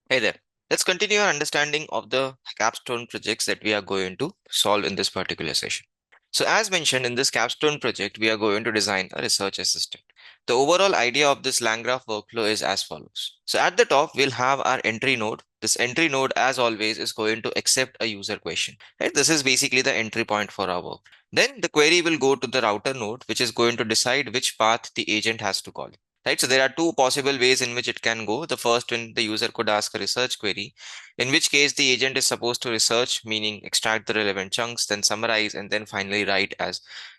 Hey there. Let's continue our understanding of the capstone projects that we are going to solve in this particular session. So as mentioned in this capstone project, we are going to design a research assistant. The overall idea of this LangGraph workflow is as follows. So at the top, we'll have our entry node. This entry node, as always, is going to accept a user question. Right? This is basically the entry point for our work. Then the query will go to the router node, which is going to decide which path the agent has to call. Right, so there are two possible ways in which it can go. The first, when the user could ask a research query, in which case the agent is supposed to research, meaning extract the relevant chunks, then summarize, and then finally write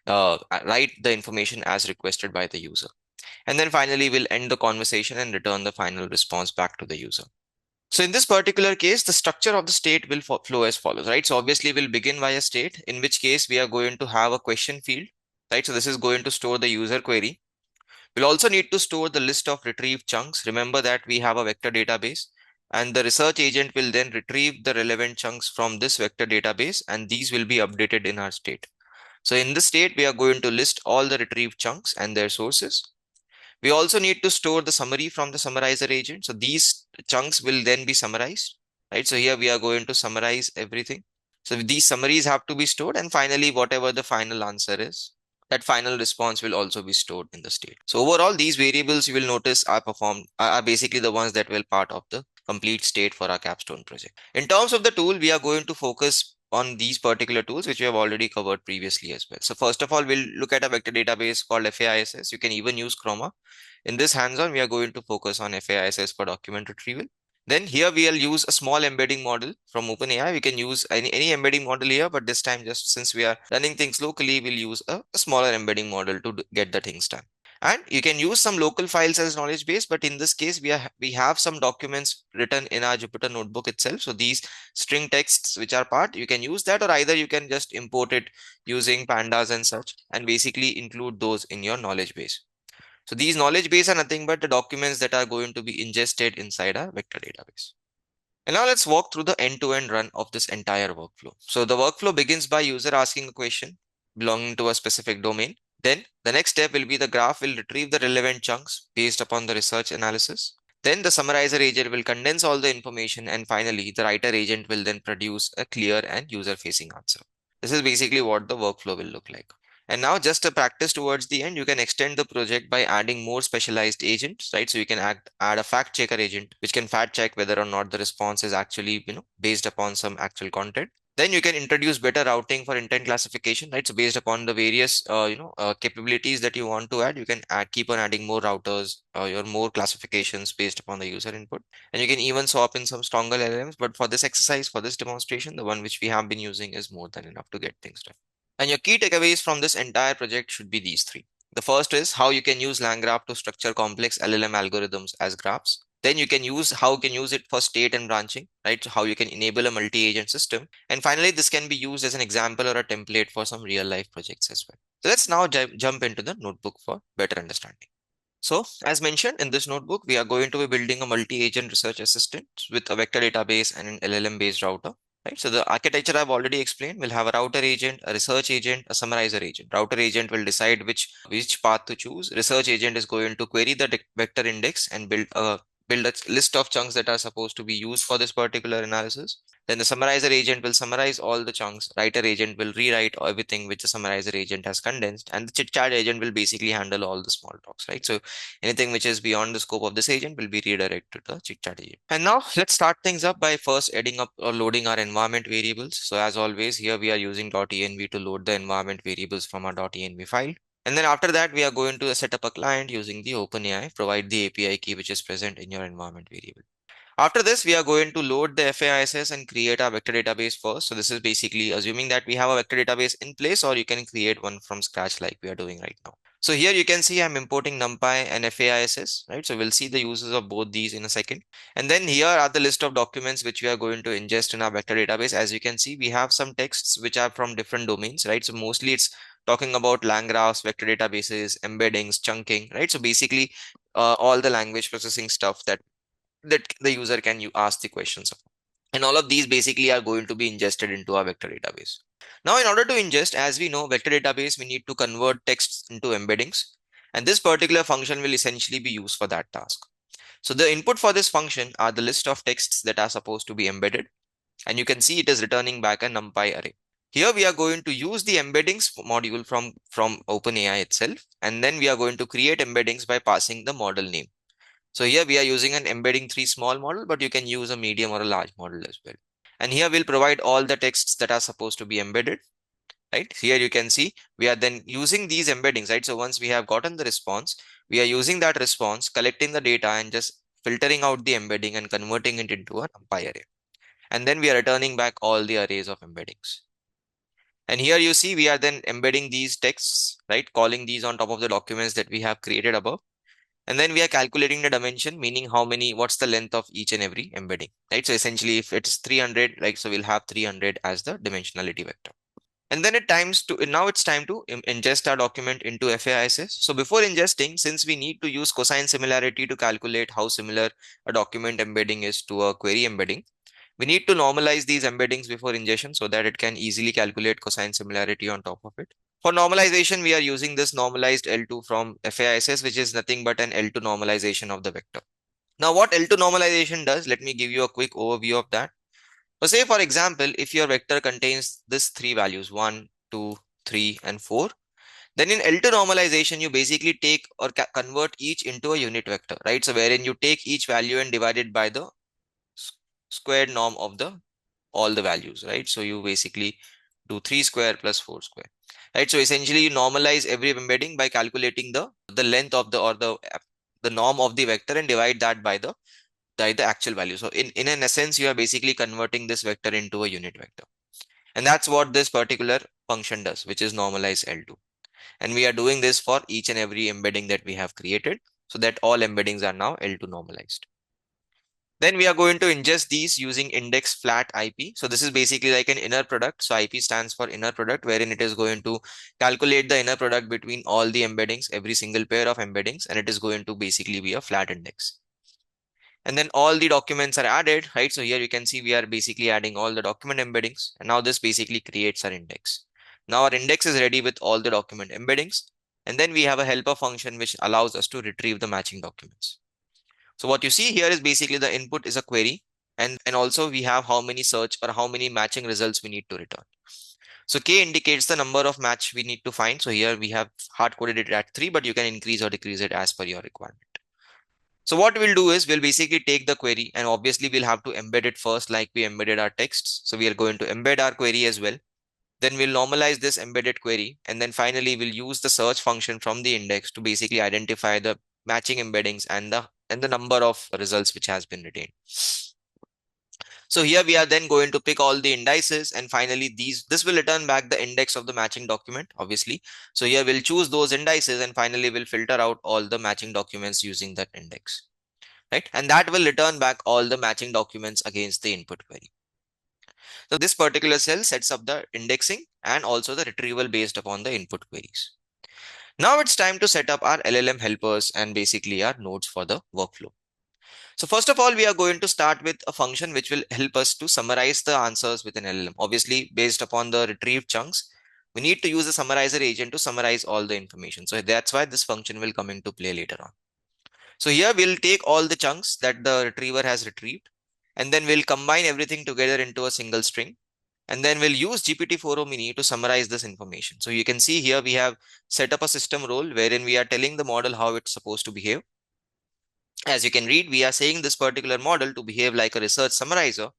the information as requested by the user. And then finally, we'll end the conversation and return the final response back to the user. So in this particular case, the structure of the state will flow as follows, right? So obviously we'll begin by a state, in which case we are going to have a question field, right? So this is going to store the user query. We'll also need to store the list of retrieved chunks. Remember that we have a vector database, and the research agent will then retrieve the relevant chunks from this vector database, and these will be updated in our state. So in this state, we are going to list all the retrieved chunks and their sources. We also need to store the summary from the summarizer agent. So these chunks will then be summarized, right? So here we are going to summarize everything. So these summaries have to be stored, and finally, whatever the final answer is, that final response will also be stored in the state. So overall, these variables you will notice are basically the ones that will part of the complete state for our capstone project. In terms of the tool, we are going to focus on these particular tools, which we have already covered previously as well. So first of all, we'll look at a vector database called FAISS. You can even use Chroma. In this hands-on, we are going to focus on FAISS for document retrieval. Then here we'll use a small embedding model from OpenAI. We can use any embedding model here, but this time, just since we are running things locally, we'll use a smaller embedding model to get the things done. And you can use some local files as knowledge base, but in this case, we have some documents written in our Jupyter notebook itself. So these string texts which are part, you can use that, or either you can just import it using pandas and such, and basically include those in your knowledge base. So these knowledge base are nothing but the documents that are going to be ingested inside our vector database. And now let's walk through the end-to-end run of this entire workflow. So the workflow begins by user asking a question belonging to a specific domain. Then the next step will be the graph will retrieve the relevant chunks based upon the research analysis. Then the summarizer agent will condense all the information, and finally the writer agent will then produce a clear and user-facing answer. This is basically what the workflow will look like. And now just a practice towards the end, you can extend the project by adding more specialized agents, right? So you can add a fact checker agent, which can fact check whether or not the response is actually, based upon some actual content. Then you can introduce better routing for intent classification, right? So based upon the various, capabilities that you want to add, you can keep on adding more routers or more classifications based upon the user input. And you can even swap in some stronger LLMs. But for this exercise, for this demonstration, the one which we have been using is more than enough to get things done. And your key takeaways from this entire project should be these three. The first is how you can use LangGraph to structure complex LLM algorithms as graphs. Then you can use how you can use it for state and branching, right? So how you can enable a multi-agent system. And finally, this can be used as an example or a template for some real life projects as well. So let's now jump into the notebook for better understanding. So as mentioned in this notebook, we are going to be building a multi-agent research assistant with a vector database and an LLM based router. Right. So the architecture I've already explained. We'll have a router agent, a research agent, a summarizer agent. Router agent will decide which path to choose. Research agent is going to query the vector index and build a list of chunks that are supposed to be used for this particular analysis. Then the summarizer agent will summarize all the chunks. Writer agent will rewrite everything which the summarizer agent has condensed, and the chit chat agent will basically handle all the small talks. Right. So anything which is beyond the scope of this agent will be redirected to the chit chat agent. And now let's start things up by first adding up or loading our environment variables. So as always, here we are using .env to load the environment variables from our .env file. And then after that, we are going to set up a client using the OpenAI, provide the API key which is present in your environment variable. After this, we are going to load the FAISS and create our vector database first. So this is basically assuming that we have a vector database in place, or you can create one from scratch like we are doing right now. So here you can see I'm importing NumPy and FAISS, right? So we'll see the uses of both these in a second. And then here are the list of documents which we are going to ingest in our vector database. As you can see, we have some texts which are from different domains, right? So mostly it's talking about LangGraphs, vector databases, embeddings, chunking, right? So basically all the language processing stuff that the user can you ask the questions of. And all of these basically are going to be ingested into our vector database. Now, in order to ingest, as we know, vector database, we need to convert texts into embeddings. And this particular function will essentially be used for that task. So the input for this function are the list of texts that are supposed to be embedded. And you can see it is returning back a NumPy array. Here we are going to use the embeddings module from OpenAI itself. And then we are going to create embeddings by passing the model name. So here we are using an embedding 3 small model, but you can use a medium or a large model as well. And here we'll provide all the texts that are supposed to be embedded, right? Here you can see we are then using these embeddings, right? So once we have gotten the response, we are using that response, collecting the data and just filtering out the embedding and converting it into a NumPy array. And then we are returning back all the arrays of embeddings. And here you see we are then embedding these texts, right? Calling these on top of the documents that we have created above. And then we are calculating the dimension, meaning what's the length of each and every embedding, right? So essentially if it's 300, like, so we'll have 300 as the dimensionality vector. And then now it's time to ingest our document into FAISS. So before ingesting, since we need to use cosine similarity to calculate how similar a document embedding is to a query embedding, we need to normalize these embeddings before ingestion so that it can easily calculate cosine similarity on top of it. For normalization, we are using this normalized L2 from FAISS, which is nothing but an L2 normalization of the vector. Now, what L2 normalization does, let me give you a quick overview of that. So say, for example, if your vector contains this three values, 1, 2, 3, and 4, then in L2 normalization, you basically take or convert each into a unit vector, right? So wherein you take each value and divide it by the squared norm of all the values, right? So you basically do 3 square plus 4 square, right? So essentially you normalize every embedding by calculating the length of the norm of the vector and divide that by the actual value. So in an essence, you are basically converting this vector into a unit vector. And that's what this particular function does, which is normalize L2. And we are doing this for each and every embedding that we have created so that all embeddings are now L2 normalized. Then we are going to ingest these using index flat IP. So this is basically like an inner product. So IP stands for inner product, wherein it is going to calculate the inner product between all the embeddings, every single pair of embeddings, and it is going to basically be a flat index. And then all the documents are added, right? So here you can see we are basically adding all the document embeddings. And now this basically creates our index. Now our index is ready with all the document embeddings. And then we have a helper function which allows us to retrieve the matching documents. So what you see here is basically the input is a query. And also we have how many search or how many matching results we need to return. So K indicates the number of match we need to find. So here we have hard coded it at 3, but you can increase or decrease it as per your requirement. So what we'll do is we'll basically take the query, and obviously we'll have to embed it first like we embedded our texts. So we are going to embed our query as well. Then we'll normalize this embedded query. And then finally we'll use the search function from the index to basically identify the matching embeddings and the number of results which has been retained. So here we are then going to pick all the indices, and finally this will return back the index of the matching document, obviously. So here we'll choose those indices, and finally we'll filter out all the matching documents using that index, right? And that will return back all the matching documents against the input query. So this particular cell sets up the indexing and also the retrieval based upon the input queries. Now it's time to set up our LLM helpers and basically our nodes for the workflow. So first of all, we are going to start with a function which will help us to summarize the answers with an LLM. Obviously, based upon the retrieved chunks, we need to use a summarizer agent to summarize all the information. So that's why this function will come into play later on. So here we'll take all the chunks that the retriever has retrieved, and then we'll combine everything together into a single string. And then we'll use GPT-4o Mini to summarize this information. So you can see here we have set up a system role wherein we are telling the model how it's supposed to behave. As you can read, we are saying this particular model to behave like a research summarizer.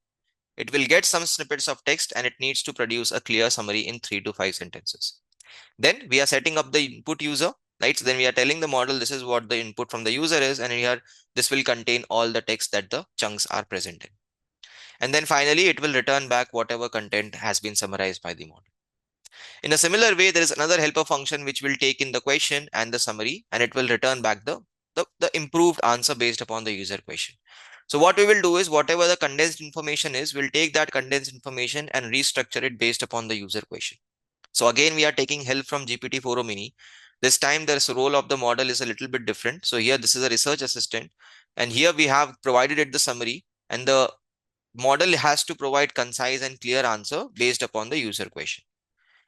It will get some snippets of text and it needs to produce a clear summary in 3 to 5 sentences. Then we are setting up the input user, right? So then we are telling the model this is what the input from the user is, and here this will contain all the text that the chunks are present in. And then finally, it will return back whatever content has been summarized by the model. In a similar way, there is another helper function which will take in the question and the summary, and it will return back the improved answer based upon the user question. So what we will do is whatever the condensed information is, we'll take that condensed information and restructure it based upon the user question. So again, we are taking help from GPT-4o Mini. This time the role of the model is a little bit different. So here this is a research assistant, and here we have provided it the summary, and the model has to provide concise and clear answer based upon the user question.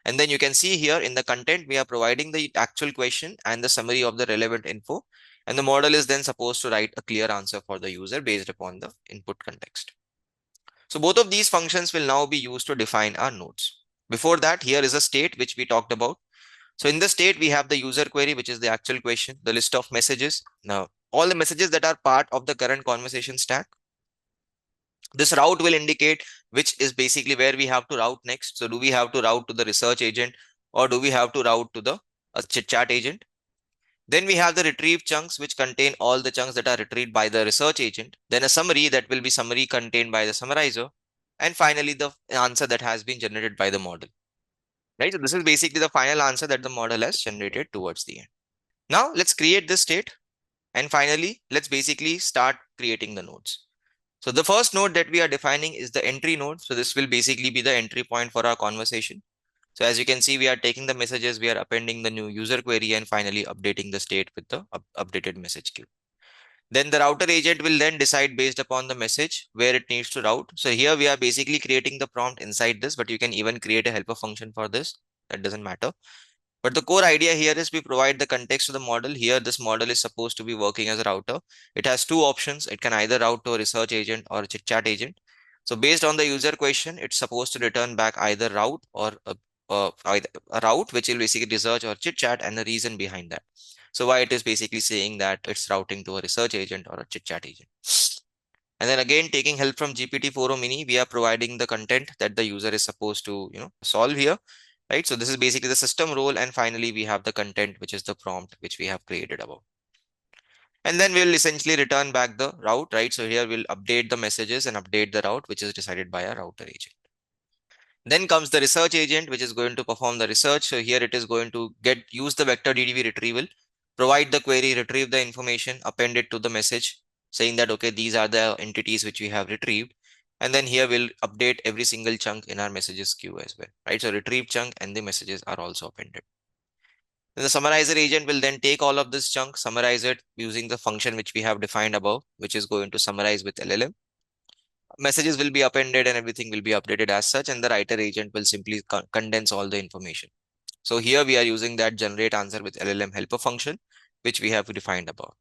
And then you can see here in the content, we are providing the actual question and the summary of the relevant info. And the model is then supposed to write a clear answer for the user based upon the input context. So both of these functions will now be used to define our nodes. Before that, here is a state which we talked about. So in the state, we have the user query, which is the actual question, the list of messages. Now, all the messages that are part of the current conversation stack. This route will indicate which is basically where we have to route next. So do we have to route to the research agent, or do we have to route to the chit chat agent? Then we have the retrieve chunks, which contain all the chunks that are retrieved by the research agent. Then a summary that will be summary contained by the summarizer. And finally, the answer that has been generated by the model. Right? So this is basically the final answer that the model has generated towards the end. Now let's create this state. And finally, let's basically start creating the nodes. So the first node that we are defining is the entry node. So this will basically be the entry point for our conversation. So as you can see, we are taking the messages, we are appending the new user query, and finally updating the state with the updated message queue. Then the router agent will then decide based upon the message where it needs to route. So here we are basically creating the prompt inside this, but you can even create a helper function for this. That doesn't matter. But the core idea here is we provide the context to the model. Here, this model is supposed to be working as a router. It has two options. It can either route to a research agent or a chit chat agent. So based on the user question, it's supposed to return back either route or either a route, which will basically research or chit chat, and the reason behind that. So why it is basically saying that it's routing to a research agent or a chit chat agent. And then again, taking help from GPT-4o Mini, we are providing the content that the user is supposed to, solve here, right? So this is basically the system role. And finally, we have the content, which is the prompt, which we have created above. And then we'll essentially return back the route, right? So here we'll update the messages and update the route, which is decided by a router agent. Then comes the research agent, which is going to perform the research. So here it is going to use the vector DDB retrieval, provide the query, retrieve the information, append it to the message, saying that, okay, these are the entities which we have retrieved. And then here we'll update every single chunk in our messages queue as well, right? So retrieve chunk and the messages are also appended. Then the summarizer agent will then take all of this chunk, summarize it using the function which we have defined above, which is going to summarize with LLM. Messages will be appended and everything will be updated as such, and the writer agent will simply condense all the information. So here we are using that generate answer with LLM helper function, which we have defined above.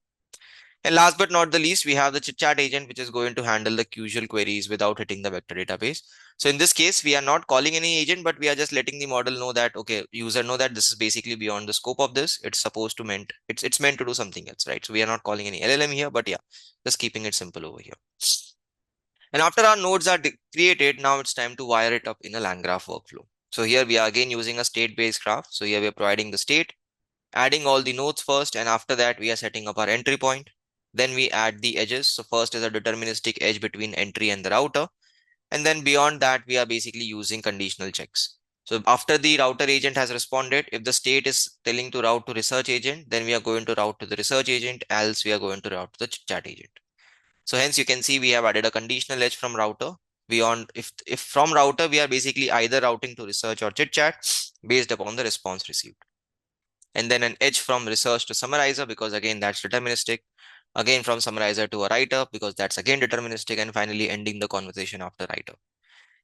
And last but not the least, we have the chit chat agent, which is going to handle the usual queries without hitting the vector database. So in this case, we are not calling any agent, but we are just letting the model know that, okay, user know that this is basically beyond the scope of this. It's supposed to it's meant to do something else, right? So we are not calling any LLM here, but yeah, just keeping it simple over here. And after our nodes are created, now it's time to wire it up in a LangGraph workflow. So here we are again using a state-based graph. So here we are providing the state, adding all the nodes first, and after that we are setting up our entry point. Then we add the edges. So first is a deterministic edge between entry and the router. And then beyond that, we are basically using conditional checks. So after the router agent has responded, if the state is telling to route to research agent, then we are going to route to the research agent, else we are going to route to the chat agent. So hence you can see we have added a conditional edge from router. Beyond, if from router, we are basically either routing to research or chit chat based upon the response received. And then an edge from research to summarizer, because again, that's deterministic. Again, from summarizer to a writer, because that's again deterministic. And finally, ending the conversation after writer.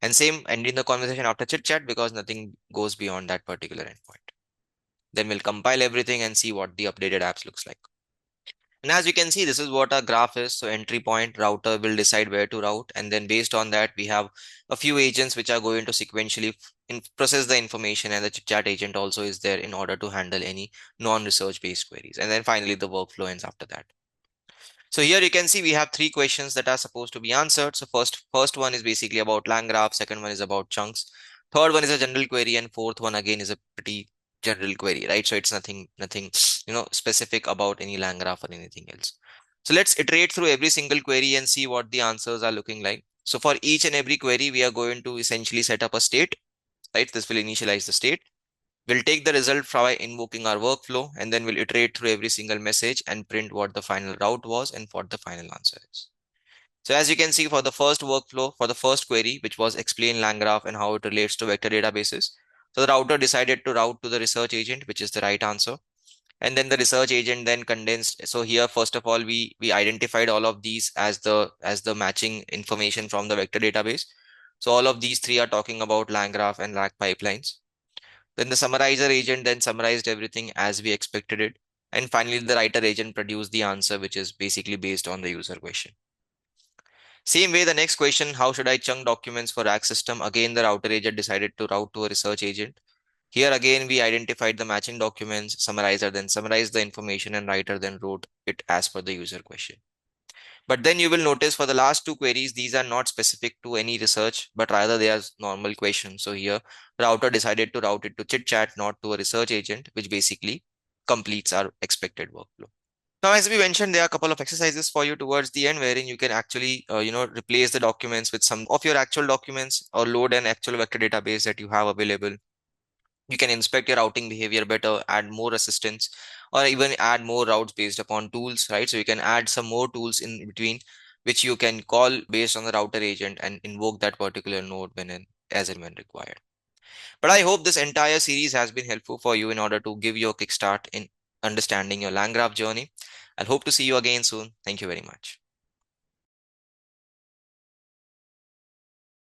And same, ending the conversation after chit chat, because nothing goes beyond that particular endpoint. Then we'll compile everything and see what the updated apps looks like. And as you can see, this is what our graph is. So entry point, router will decide where to route. And then based on that, we have a few agents which are going to sequentially process the information, and the chat agent also is there in order to handle any non-research based queries. And then finally, the workflow ends after that. So here you can see we have three questions that are supposed to be answered. So first one is basically about LangGraph. Second one is about chunks. Third one is a general query, and fourth one again is a pretty general query, right? So it's nothing specific about any LangGraph or anything else. So let's iterate through every single query and see what the answers are looking like. So for each and every query, we are going to essentially set up a state, right? This will initialize the state. We'll take the result by invoking our workflow, and then we'll iterate through every single message and print what the final route was and what the final answer is. So as you can see, for the first workflow, for the first query, which was explain LangGraph and how it relates to vector databases. So the router decided to route to the research agent, which is the right answer. And then the research agent then condensed. So here, first of all, we identified all of these as the matching information from the vector database. So all of these three are talking about LangGraph and Lag pipelines. Then the summarizer agent then summarized everything as we expected it. And finally, the writer agent produced the answer, which is basically based on the user question. Same way, the next question, how should I chunk documents for rack system? Again, the router agent decided to route to a research agent. Here again, we identified the matching documents, summarizer then summarized the information, and writer then wrote it as per the user question. But then you will notice for the last two queries, these are not specific to any research, but rather they are normal questions. So here, router decided to route it to chit chat, not to a research agent, which basically completes our expected workflow. Now, as we mentioned, there are a couple of exercises for you towards the end, wherein you can actually, replace the documents with some of your actual documents or load an actual vector database that you have available. You can inspect your routing behavior better, add more assistance, or even add more routes based upon tools, right? So you can add some more tools in between, which you can call based on the router agent and invoke that particular node as and when required. But I hope this entire series has been helpful for you in order to give you a kickstart in understanding your LangGraph journey. I'll hope to see you again soon. Thank you very much.